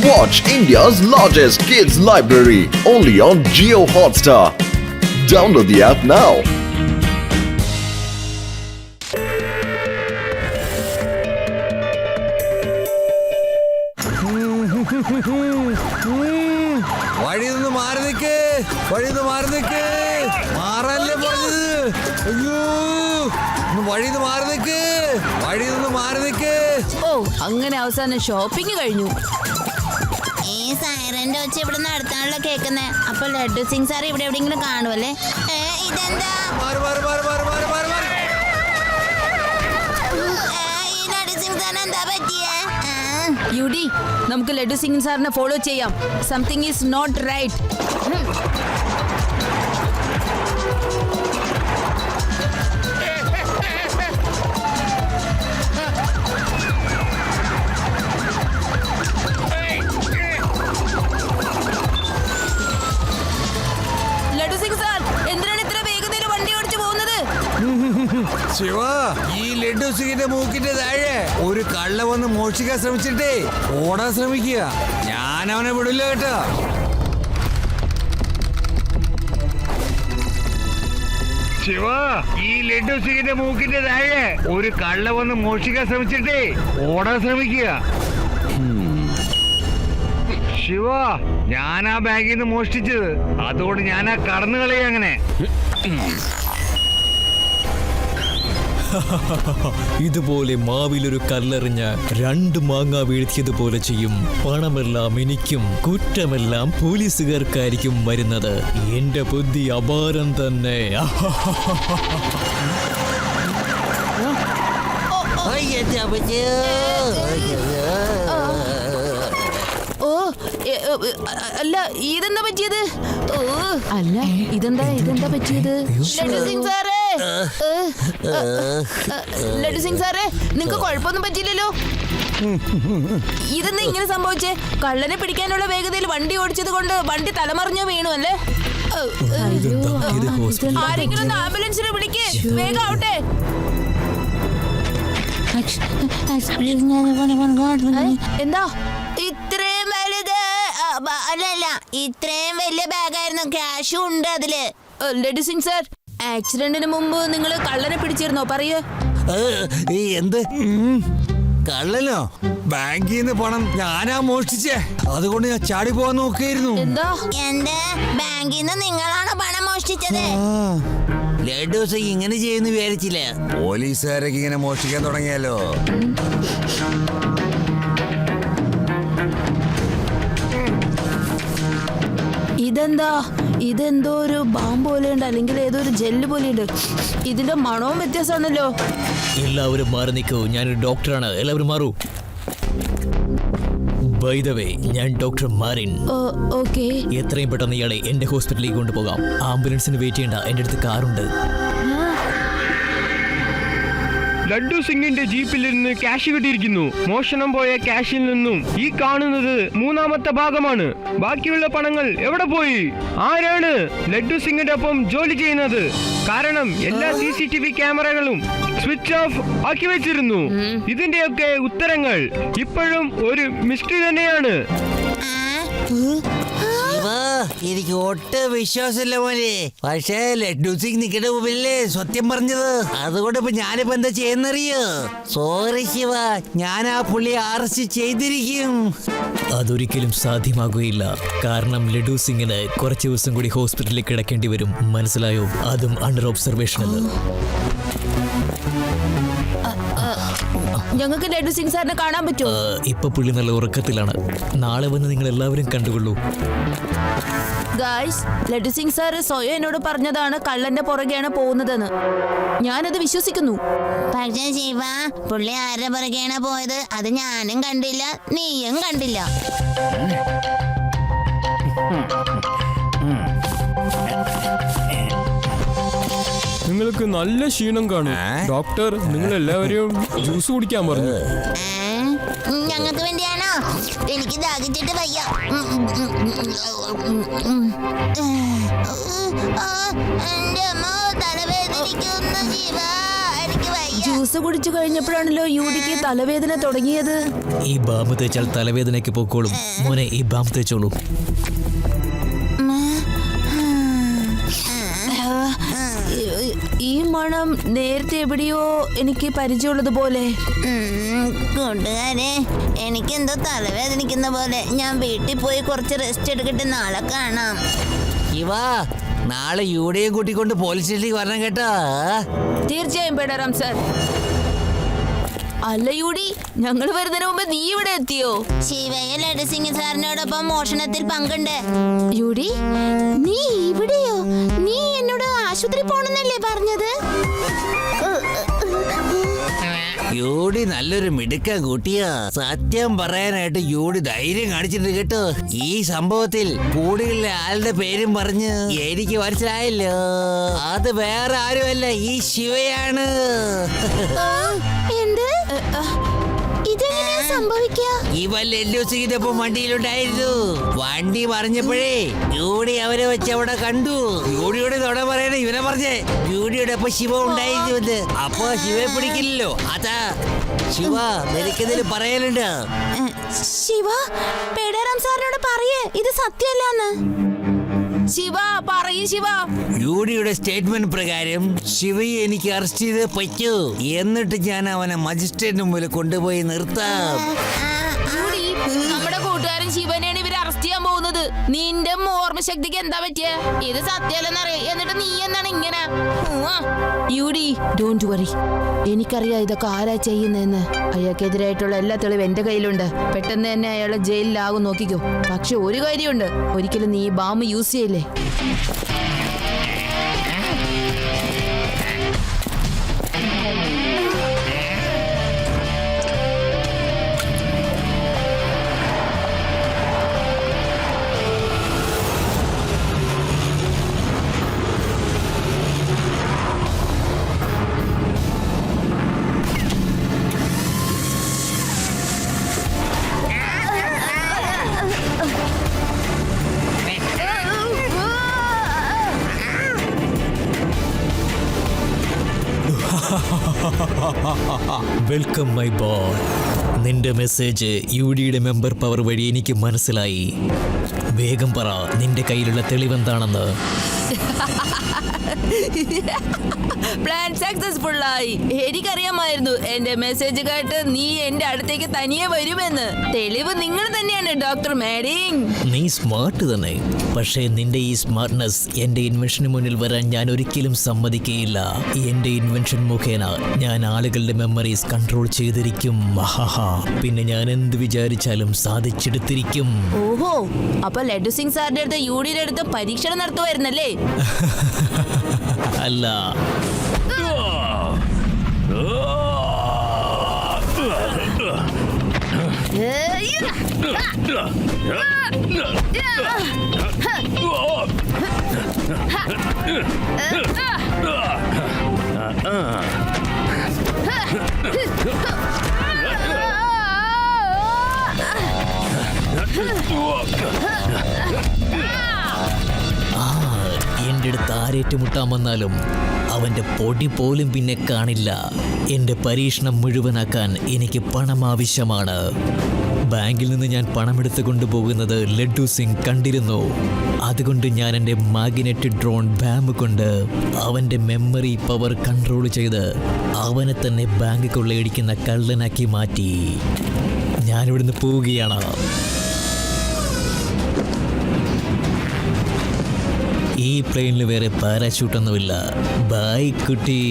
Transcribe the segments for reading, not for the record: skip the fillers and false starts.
Watch India's largest kids library only on Jio Hotstar. Download the app now. വഴിയൊന്ന് മാറി നിൽക്ക്, വഴിയൊന്ന് മാറി നിൽക്ക്, മാറല്ലേ പറഞ്ഞത്. അയ്യോ, വഴിയൊന്ന് മാറി നിൽക്ക്, വഴിയൊന്ന് മാറി നിൽക്ക്. ഓ, അങ്ങനെ അവസാനം ഷോപ്പിംഗ് കഴിഞ്ഞു. ഈ സൈറന്റെ ഒച്ച ഇവിടെ നടത്താനുള്ള കേൾക്കുന്നേ. അപ്പൊ ലഡ്ഡു സിംഗ് സാർ ഇവിടെ എവിടെയെങ്കിലും കാണുമല്ലേ? ഇതെന്താ ഈ ലഡ്ഡു സിംഗ് സാറിന് എന്താ പറ്റിയേ? യുഡി, നമുക്ക് ലഡ്ഡു സിംഗ് സാറിനെ ഫോളോ ചെയ്യാം. Something is not right. Laddu Singh sir, എന്തിനാണ് ഇത്ര വേഗതയിൽ വണ്ടി ഓടിച്ചു പോകുന്നത്? ശിവ, ഈ ലഡ്ഡു സിംഗിന്റെ മൂക്കിന്റെ താഴെ ഒരു കള്ള വന്ന് മോഷ്ടിക്കാൻ ശ്രമിച്ചിട്ടേ ഓടാൻ ശ്രമിക്കുക. ഞാൻ അവനെ വിടില്ല കേട്ടോ. ശിവ, ഈ ലഡ്ഡു സിംഗിന്റെ മൂക്കിന്റെ താഴെ ഒരു കള്ള വന്ന് മോഷ്ടിക്കാൻ ശ്രമിച്ചിട്ടേ ഓടാൻ ശ്രമിക്കുക. ശിവ, ഞാൻ ആ ബാഗിൽ നിന്ന് മോഷ്ടിച്ചത്, അതുകൊണ്ട് ഞാൻ ആ കടന്നു കളയ. അങ്ങനെ ഇതുപോലെ മാവിലൊരു കല്ലെറിഞ്ഞ 2 മാങ്ങ വീഴ്ത്തിയതുപോലെ ചെയ്യും. പണമെല്ലാം എനിക്കും, കുറ്റമെല്ലാം പോലീസുകാർക്കായിരിക്കും വരുന്നത്. എന്റെ ബുദ്ധി അപാരം തന്നെ. ഓ, അല്ല, ഇതെന്താ പറ്റിയത്? ഓ, അല്ല, ഇതെന്താ പറ്റിയത്? ലഡ്ഡു സിംഗ് സാറേ, ലഡ്ഡു സിംഗ് സാറേ, നിങ്ങക്ക് കുഴപ്പമൊന്നും പറ്റിയില്ലല്ലോ? ഇതെന്താ ഇങ്ങനെ സംഭവിച്ചേ? കള്ളനെ പിടിക്കാനുള്ള വേഗതയിൽ വണ്ടി ഓടിച്ചത് കൊണ്ട് വണ്ടി തലമറിഞ്ഞോ വീണു അല്ലേ? ആരെങ്കിലും ഒന്ന് ആംബുലൻസിനെ വിളിക്കേ, വേഗം ആവട്ടെ. എന്താ ഇത്രയും വലുത്? അല്ലല്ല, ഇത്രയും വലിയ ബാഗായിരുന്നു. ക്യാഷും ഉണ്ട് അതില്. ലഡ്ഡു സിംഗ് സാർ, ആക്സിഡന്റിന് മുമ്പ് നിങ്ങൾ കള്ളനെ പിടിച്ചിരുന്നോ? പറയൂ. എന്ത് കള്ളനോ? ബാങ്കിൽ നിന്ന് പണം ഞാനാ മോഷ്ടിച്ചേ, അതുകൊണ്ട് ഞാൻ ചാടി പോവാൻ നോക്കിയിരുന്നു. എന്താ? എന്ത്? ബാങ്കിൽ നിന്ന് നിങ്ങളാണോ പണം മോഷ്ടിച്ചത്? ലഡ്ഡു സിംഗ് ഇങ്ങനെ ചെയ്യുന്നു വിചാരിച്ചില്ല. പോലീസുകാരൊക്കെ ഇങ്ങനെ മോഷ്ടിക്കാൻ തുടങ്ങിയാലോ? ഇതെന്താ? ഇതെന്തോ ഒരു ബാം പോലെയുണ്ട്, അല്ലെങ്കിൽ ഏതോ ഒരു ജെല്ല് പോലെയുണ്ട്. ഇതിന്റെ മണവും വ്യത്യാസമാണല്ലോ. എല്ലാവരും മാറി നിൽക്കൂ, ഞാനൊരു ഡോക്ടറാണ്. എല്ലാവരും മാറൂ. ബൈ ദ വേ, ഞാൻ ഡോക്ടർ മാരിൻ. ഓക്കേ. എത്രയും പെട്ടെന്ന് ഇയാളെ എന്റെ ഹോസ്പിറ്റലിലേക്ക് കൊണ്ടുപോകാം. ആംബുലൻസിന് വെയിറ്റ് ചെയ്യണ്ട, എന്റെ അടുത്ത് കാറുണ്ട്. ലഡ്ഡു സിംഗിന്റെ ജീപ്പിൽ നിന്ന് ക്യാഷ് കിട്ടിയിരിക്കുന്നു. മോഷണം പോയ ക്യാഷിൽ നിന്നും ഈ കാണുന്നത് 3ാമത്തെ ഭാഗമാണ്. ബാക്കിയുള്ള പണങ്ങൾ എവിടെ പോയി? ആരാണ് ലഡ്ഡു സിംഗിന്റെ ഒപ്പം ജോലി ചെയ്യുന്നത്? കാരണം എല്ലാ CCTV ക്യാമറകളും സ്വിച്ച് ഓഫ് ആക്കി വെച്ചിരുന്നു. ഇതിന്റെയൊക്കെ ഉത്തരങ്ങൾ ഇപ്പോഴും ഒരു മിസ്റ്ററി തന്നെയാണ്. എനിക്ക് ഒട്ടും വിശ്വാസമില്ല മോനെ. പക്ഷേ ലഡ്ഡു സിംഗ് നിങ്ങളുടെ മുമ്പിലല്ലേ സത്യം പറഞ്ഞത്. അതുകൊണ്ട് ഇപ്പൊ ഞാനിപ്പോ എന്താ ചെയ്യുന്നറിയോ? സോറി ശിവ, ഞാൻ ആ പുള്ളിയെ അറസ്റ്റ് ചെയ്തിരിക്കും. അതൊരിക്കലും സാധ്യമാകുകയില്ല. കാരണം ലഡ്ഡു സിംഗിന് കുറച്ച് ദിവസം കൂടി ഹോസ്പിറ്റലിൽ കിടക്കേണ്ടി വരും. മനസ്സിലായോ? അതും അണ്ടർ ഒബ്സർവേഷനിൽ. ഞങ്ങൾക്ക് ലഡ്ഡു സിംഗ് സാറിനെ കാണാൻ പറ്റുമോ? ഇപ്പൊ പുള്ളി നല്ല ഉറക്കത്തിലാണ്. നാളെ വന്ന് നിങ്ങൾ എല്ലാവരും കണ്ടുകൊള്ളൂ. ഗായ്സ്, ലഡ്ഡു സിംഗ് സാർ സ്വയം എന്നോട് പറഞ്ഞതാണ് കള്ളന്റെ പുറകെയാണ് പോകുന്നതെന്ന്. ഞാനത് വിശ്വസിക്കുന്നു. പക്ഷേ ശിവ, പുള്ളി ആരുടെ പുറകെയാണ് പോയത്? അത് ഞാനും കണ്ടില്ല, നീയും കണ്ടില്ല. നിങ്ങൾക്ക് നല്ല ക്ഷീണം കാണും. ഡോക്ടർ നിങ്ങൾ എല്ലാവരെയും ജ്യൂസ് കുടിക്കാൻ പറഞ്ഞു. ഞങ്ങൾക്ക് വേണ്ടിയാണോ? എനിക്ക് ദാഹിച്ചിട്ട് വയ്യ. എന്റെ അമ്മ തലവേദനിക്കുന്നു ശിവ, എനിക്ക് വയ്യ. ജ്യൂസ് കുടിച്ചു കഴിഞ്ഞപ്പോഴാണല്ലോ യൂടിക്ക് തലവേദന തുടങ്ങിയത്. ഈ ബാമ്പ് തേച്ചാൽ തലവേദനയ്ക്ക് പൊക്കോളും. മോനെ, ഈ ബാമ്പ് തേച്ചോളൂ. ഈ മണം നേരത്തെ എവിടെയോ എനിക്ക് പരിചയമുള്ളത് പോലെ. കൂട്ടുകാരെ, എനിക്കെന്തോ തലവേദനിക്കുന്ന പോലെ. ഞാൻ വീട്ടിൽ പോയി കുറച്ച് റെസ്റ്റ് എടുക്കട്ടെ, നാളെ കാണാം. ശിവ, നാളെ യൂടെയും കൂട്ടിക്കൊണ്ട് പോലീസ് സ്റ്റേഷനിലേക്ക് വരണം കേട്ടോ. തീർച്ചയായും പേടാറാം സാർ. അല്ല യൂടി, ഞങ്ങൾ വരുന്നതിന് മുമ്പ് നീ ഇവിടെ എത്തിയോ? ശിവയെ ലഡു സിംഗ് സാറിനോടൊപ്പം മോഷണത്തിൽ പങ്കുണ്ട്. യൂടി, നീ ഇവിടെയോ? നീ എന്നോട് ആശുപത്രി പോണെന്നല്ലേ പറഞ്ഞത്? യൂടി നല്ലൊരു മിടുക്ക കൂട്ടിയാ. സത്യം പറയാനായിട്ട് യൂടി ധൈര്യം കാണിച്ചിട്ടുണ്ട് കേട്ടോ. ഈ സംഭവത്തിൽ കൂടിയുള്ള ആളുടെ പേരും പറഞ്ഞ് എനിക്ക് മനസ്സിലായല്ലോ. അത് വേറെ ആരുമല്ല, ഈ ശിവയാണ്. എന്ത്? ഇതെങ്ങനെയാ സംഭവിക്കാ? ഇവൻ ലഡ്ഡൂസിന്റെ ഒപ്പം വണ്ടിയിലുണ്ടായിരുന്നു. വണ്ടി പറഞ്ഞപ്പോഴേ യൂടി അവരെ വെച്ച് അവിടെ കണ്ടു. യൂടിയുടെ തൊട പറയണ ഇവനെ പറഞ്ഞേ യൂടിയുടെ ഒപ്പം ശിവ ഉണ്ടായിരുന്നു. അപ്പൊ ശിവയെ പിടിക്കില്ലല്ലോ. അതാ ശിവ, നിനക്കെതിൽ പറയാനുണ്ട്. ശിവ, പേടാറാം സാറിനോട് പറയേ ഇത് സത്യമല്ലാന്ന്. ശിവ പറയൂ. ശിവ, യൂടിയുടെ സ്റ്റേറ്റ്മെന്റ് പ്രകാരം ശിവയെ എനിക്ക് അറസ്റ്റ് ചെയ്ത് പറ്റൂ. എന്നിട്ട് ഞാൻ അവനെ മജിസ്ട്രേറ്റിന് മുമ്പിൽ കൊണ്ടുപോയി നിർത്താം. യൂടി, നമ്മുടെ കൂട്ടുകാരൻ ശിവനെയാണ് ഇവര് അറസ്റ്റ് ചെയ്യാൻ പോകുന്നത്. നിന്റെ ഓർമ്മശക്തിക്ക് എന്താ പറ്റിയ? ഇത് സത്യമല്ലെന്നറിയാം, എന്നിട്ട് നീ എന്താണ് ഇങ്ങനെ? യൂടി, ഡോണ്ട് വറി. എനിക്കറിയാം ഇതൊക്കെ ആരാ ചെയ്യുന്നതെന്ന്. അയാൾക്കെതിരായിട്ടുള്ള എല്ലാ തെളിവും എന്റെ കയ്യിലുണ്ട്. പെട്ടെന്ന് തന്നെ അയാളെ ജയിലിലാകും, നോക്കിക്കോ. പക്ഷെ ഒരു കാര്യമുണ്ട്, ഒരിക്കലും നീ ഈ ബാം യൂസ് ചെയ്യില്ലേ. Welcome my boy. നിന്റെ മെസ്സേജ് യുഡിയുടെ മെമ്പർ പവർ വഴി എനിക്ക് മനസ്സിലായി. വേഗം പറ, നിന്റെ കയ്യിലുള്ള തെളിവെന്താണെന്ന്. പ്ലാൻ സക്സസ്ഫുൾ ആയി. എനിക്കറിയാമായിരുന്നു എന്റെ മെസ്സേജ് കേട്ട് നീ എന്റെ അടുത്തേക്ക് തനിയെ വരുമെന്ന്. തെളിവ് നിങ്ങൾ തന്നെയാണ് ഡോക്ടർ മാഡിങ്. നീ സ്മാർട്ട് തന്നെ. പക്ഷേ നിന്റെ ഈ സ്മാർട്ട്നെസ് എന്റെ ഇൻവെൻഷന് മുന്നിൽ വരാൻ ഞാൻ ഒരിക്കലും സമ്മതിക്കുകയില്ല. എന്റെ ഇൻവെൻഷൻ മുഖേന ഞാൻ ആളുകളുടെ മെമ്മറീസ് കൺട്രോൾ ചെയ്തിരിക്കും. പിന്നെ ഞാൻ എന്ത് വിചാരിച്ചാലും സാധിച്ചെടുത്തിരിക്കും. ഓഹോ, അപ്പൊ ലഡു സിംഗ് സാറിന്റെ അടുത്ത് യൂഡിയുടെ അടുത്ത് പരീക്ഷണം നടത്തുമായിരുന്നല്ലേ? അല്ല, എന്റെ അടുത്ത് ആരേറ്റുമുട്ടാൻ വന്നാലും അവന്റെ പൊടി പോലും പിന്നെ കാണില്ല. എന്റെ പരീക്ഷണം മുഴുവനാക്കാൻ എനിക്ക് പണം ആവശ്യമാണ്. ബാങ്കിൽ നിന്ന് ഞാൻ പണമെടുത്ത് കൊണ്ടുപോകുന്നത് ലഡ്ഡു സിംഗ് കണ്ടിരുന്നു. അതുകൊണ്ട് ഞാൻ എൻ്റെ മാഗ്നറ്റ് ഡ്രോൺ ബാം കൊണ്ട് അവൻ്റെ മെമ്മറി പവർ കൺട്രോൾ ചെയ്ത് അവനെ തന്നെ ബാങ്ക് കൊള്ളയടിക്കുന്ന കള്ളനാക്കി മാറ്റി. ഞാനിവിടുന്ന് പോവുകയാണ്. ഈ പ്ലെയിനിൽ വേറെ പാരാഷൂട്ടൊന്നുമില്ല. ബൈ കുട്ടി.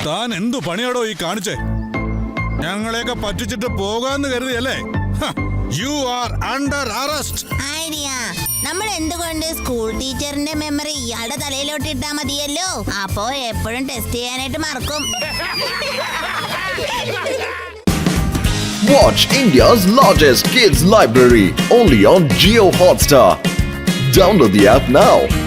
താൻ എന്തു പണിയാടോ ഈ കാണിച്ചേ? ഞങ്ങളെയൊക്കെ പറ്റിച്ചിട്ട് പോകാന്ന് കരുതിയല്ലേ? You are under arrest. Idea. നമ്മൾ എന്തുകൊണ്ട് സ്കൂൾ ടീച്ചറിന്റെ മെമ്മറി ഇയാളുടെ തലയിലോട്ട് ഇട്ടാ മതിയല്ലോ, അപ്പോ എപ്പോഴും ടെസ്റ്റ് ചെയ്യാനായിട്ട് മറക്കും. Watch India's largest kids library only on Jio Hotstar. Download the app now.